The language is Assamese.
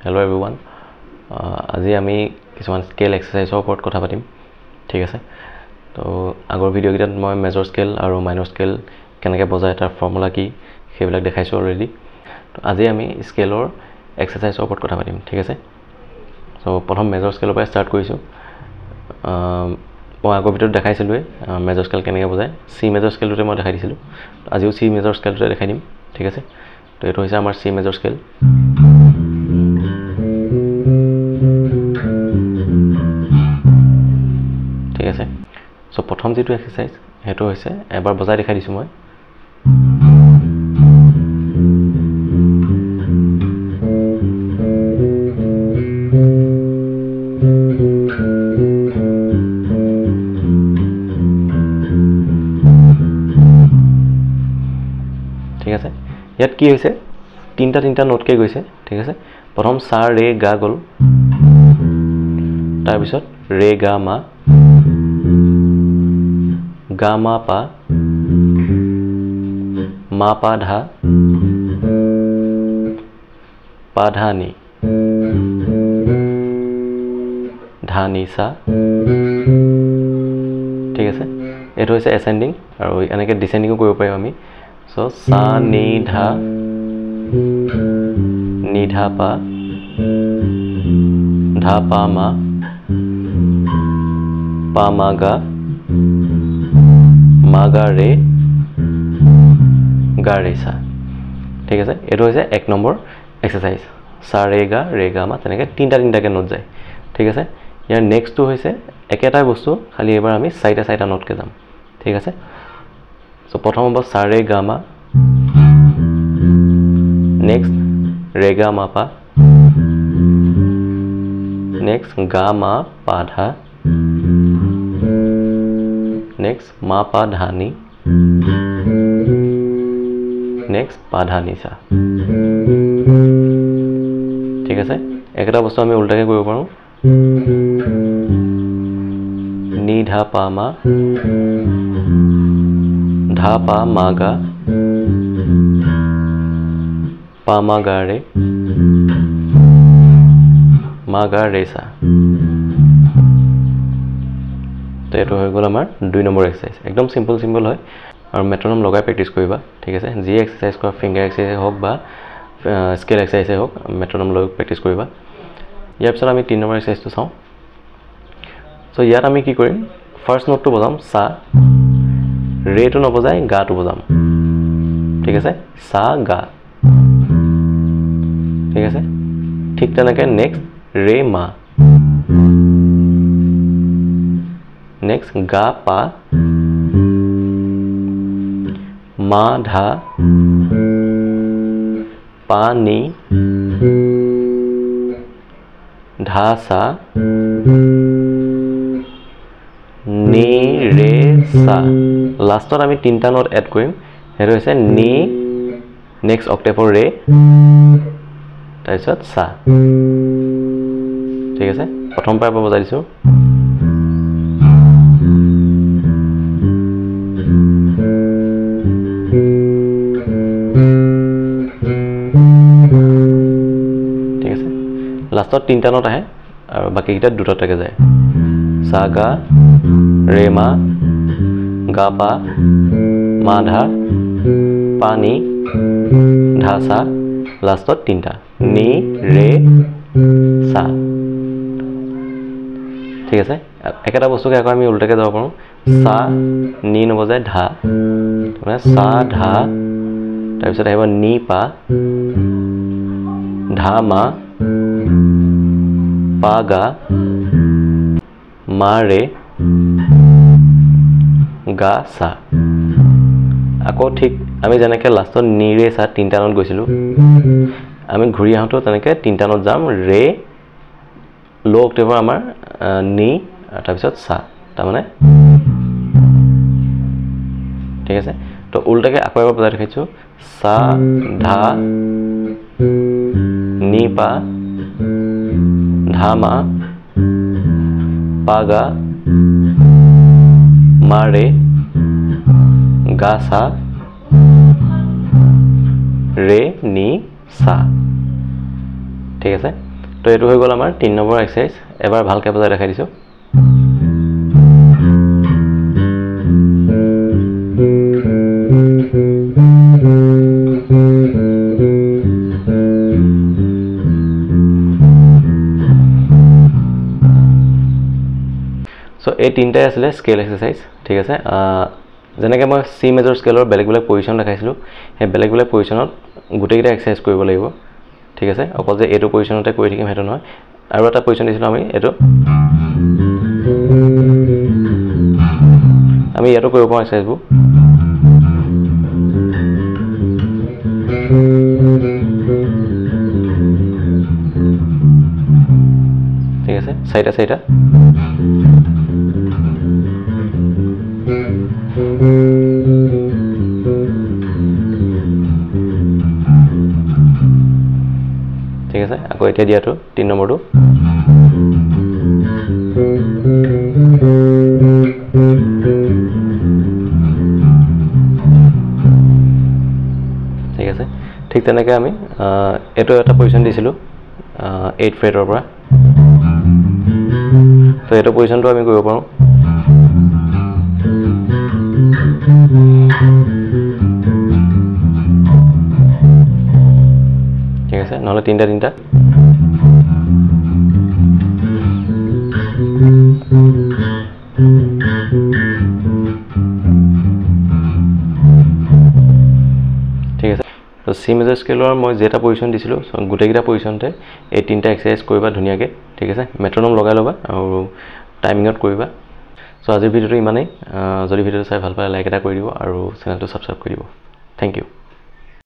Hello everyone. আজি আমি কিছুমান স্কেল এক্সাৰসাইজৰ ওপৰত কথা পাতিম ঠিক আছে তো আগৰ ভিডিও কিটাত মই মেজৰ স্কেল আৰু মাইনৰ স্কেল কেনেকৈ বজায় তাৰ ফৰ্মুলা কি সেইবিলাক দেখাইছো অলৰেডি তো আজি আমি স্কেলৰ এক্সাৰসাইজৰ ওপৰত কথা পাতিম ঠিক আছে সো প্ৰথম মেজৰ স্কেলৰ পৰা ষ্টাৰ্ট কৰিছো মই আগৰ ভিডিওত দেখাইছিলো মেজৰ স্কেল কেনেকৈ বজায় সি মেজৰ স্কেলটোতে মই দেখাই দিছিলো আজিও সি মেজৰ স্কেলটোতে দেখাই দিম ঠিক আছে তো এটো হৈছে আমাৰ সি মেজৰ স্কেল ঠিক আছে সো প্ৰথম যেটো এক্সাৰসাইজ হেতু হৈছে এবাৰ বজাই দেখাই দিছো মই ঠিক আছে ইয়াত কি হৈছে তিনটা নোট কে গৈছে ঠিক আছে প্ৰথম সা ৰে গা গল তাৰ পিছত ৰে গা মা गा मा पा धा पा धा नी धा नी सा ঠিক আছে এটো হৈছে এসেন্ডিং আৰু এনেকৈ ডিসেন্ডিংও কৰিব পাৰিম আমি সো সা নি ধা পা মা গা মাগা ৰে গা ৰে সা ঠিক আছে এটো হৈছে এক নম্বৰ এক্সাৰসাইজ সা ৰে গা মা তেনেকৈ তিনটাকে নোট যায় ঠিক আছে ইয়াৰ নেক্সট টো হৈছে একেটা বস্তু খালি এবাৰ আমি চাইটা নোট কে যাম ঠিক আছে সো প্ৰথম হ'ব সা ৰে গা মা নেক্সট ৰে গা মা পা নেক্সট গা মা পা ধা next ma pa dha ni next pa dha ni sa ঠিক আছে একটা বস্তু আমি উল্টাকে কৰিব পাৰো নি ধা পা মা ধা পা মা গা পা মা গা রে মা গা রে সা তো এটো হৈ গল আমাৰ 2 নম্বৰ এক্সাৰসাইজ একদম সিম্পল হয় আৰু মেট্ৰোনম লগাই প্ৰেক্টিস কৰিবা ঠিক আছে যি এক্সাৰসাইজ কৰা ফিংগাৰ এক্সাৰসাইজ হোক বা স্কেল এক্সাৰসাইজ হোক মেট্ৰোনম লগাই প্ৰেক্টিস কৰিবা ইয়াৰ পিছত আমি 3 নম্বৰ এক্সাৰসাইজটো চাও সো ইয়াত আমি কি কৰিম ফাৰ্স্ট নোটটো বজাম সা ৰে টো নবজাই গা টো বজাম ঠিক আছে সা গা ঠিক আছে ঠিক তেনেকৈ নেক্সট ৰে মা next ga pa ma dha pa ni dha sa ni re sa লাষ্টত আমি তিনটা নোট এড কৰিম হেটো হৈছে নি নেক্সট অক্টেভৰ ৰে তাৰপিছত সা ঠিক আছে প্ৰথম পৰা বজাই দিছো লাষ্টত তিনটা নোট আহে আৰু বাকি কিটা দুটাটাকে যায় সা গা ৰে মা গা পা মা ধা পা নি ধা সা লাষ্টত তিনটা নি ৰে সা ঠিক আছে একেটা বস্তুকে আকৌ আমি উল্টাকে যাব পাৰো সা নি নবজায় ধা মানে সা ধা তাৰপিছত আহিব নি পা ধা মা পা গা মা ৰে গা সা আকৌ ঠিক আমি যেনেকৈ লাষ্টত নি ৰে সা তিনটা নোট গৈছিলো আমি ঘূৰি আহোঁতো তেনেকৈ তিনটা নোট যাম ৰে লো অক্টেভৰ আমাৰ নি তাৰপিছত সা তাৰমানে ঠিক আছে তো উল্টাকে আকৌ এবাৰ বজাই দেখাইছো সা ধা নি পা ধা মা পা গা মা রে গা সা রে নি সা ঠিক আছে তো এইটো হৈ গ'ল আমাৰ 3 নম্বৰ এক্সাৰসাইজ এবাৰ ভালকৈ বজাই দেখাই দিছোঁ সো এই তিনটাই আছিলে স্কেল এক্সাৰসাইজ ঠিক আছে যেনেকৈ মই সি মেজৰ স্কেলৰ বেলেগ বেলেগ পজিশ্যন দেখাইছিলোঁ সেই বেলেগ বেলেগ পজিশ্যনত গোটেইকেইটা এক্সাৰসাইজ কৰিব লাগিব ঠিক আছে অকল যে এইটো পজিশ্যনতে কৰি থাকিম সেইটো নহয় আৰু এটা পজিশ্যন দিছিলোঁ আমি এইটো আমি ইয়াতো কৰিব পাৰোঁ এক্সাৰসাইজবোৰ ঠিক আছে চাৰিটা চাৰিটা ঠিক আছে আকৌ এতিয়া দিয়াটো 3 নম্বৰটো ঠিক আছে ঠিক তেনেকৈ আমি এইটো এটা পজিশ্যন দিছিলোঁ 8 ফ্ৰেটৰ পৰা তো এইটো পজিশ্যনটো আমি কৰিব পাৰোঁ ঠিক আছে নহ'লে তিনিটা ঠিক আছে তো সি মেজৰ স্কেলৰ মই যেটা পজিশ্যন দিছিলোঁ গোটেইকেইটা পজিশ্যনতে এই তিনিটা এক্সাৰসাইজ কৰিবা ধুনীয়াকৈ ঠিক আছে মেট্ৰনম লগাই ল'বা আৰু টাইমিঙত কৰিবা সো আজিৰ ভিডিঅ'টো ইমানেই যদি ভিডিঅ'টো চাই ভাল পালে লাইক এটা কৰি দিব আৰু চেনেলটো ছাবস্ক্ৰাইব কৰি দিব থেংক ইউ